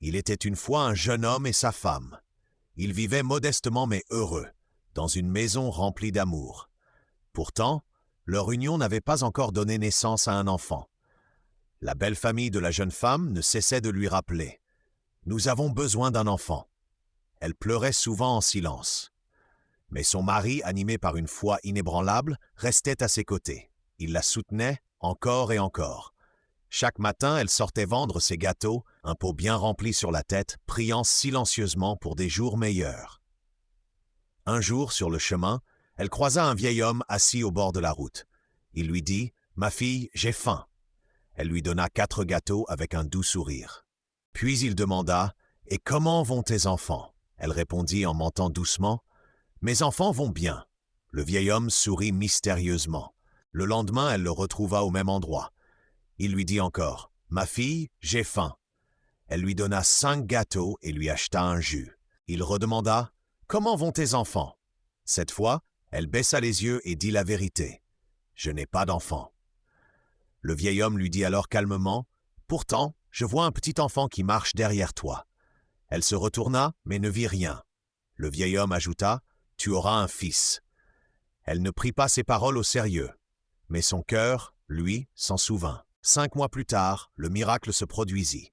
Il était une fois un jeune homme et sa femme. Ils vivaient modestement mais heureux, dans une maison remplie d'amour. Pourtant, leur union n'avait pas encore donné naissance à un enfant. La belle famille de la jeune femme ne cessait de lui rappeler « Nous avons besoin d'un enfant ». Elle pleurait souvent en silence. Mais son mari, animé par une foi inébranlable, restait à ses côtés. Il la soutenait encore et encore. Chaque matin, elle sortait vendre ses gâteaux, un pot bien rempli sur la tête, priant silencieusement pour des jours meilleurs. Un jour, sur le chemin, elle croisa un vieil homme assis au bord de la route. Il lui dit « Ma fille, j'ai faim ». Elle lui donna 4 gâteaux avec un doux sourire. Puis il demanda « Et comment vont tes enfants ?» Elle répondit en mentant doucement « Mes enfants vont bien ». Le vieil homme sourit mystérieusement. Le lendemain, elle le retrouva au même endroit. Il lui dit encore « Ma fille, j'ai faim ». Elle lui donna 5 gâteaux et lui acheta un jus. Il redemanda « Comment vont tes enfants ?» Cette fois, elle baissa les yeux et dit la vérité « Je n'ai pas d'enfant ». Le vieil homme lui dit alors calmement « Pourtant, je vois un petit enfant qui marche derrière toi. » Elle se retourna, mais ne vit rien. Le vieil homme ajouta « Tu auras un fils ». Elle ne prit pas ses paroles au sérieux, mais son cœur, lui, s'en souvint. 5 mois plus tard, le miracle se produisit.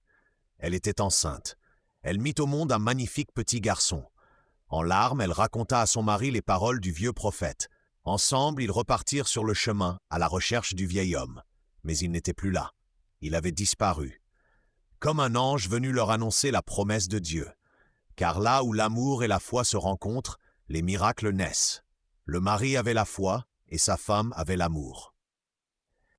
Elle était enceinte. Elle mit au monde un magnifique petit garçon. En larmes, elle raconta à son mari les paroles du vieux prophète. Ensemble, ils repartirent sur le chemin, à la recherche du vieil homme. Mais il n'était plus là. Il avait disparu. Comme un ange venu leur annoncer la promesse de Dieu. Car là où l'amour et la foi se rencontrent, les miracles naissent. Le mari avait la foi et sa femme avait l'amour.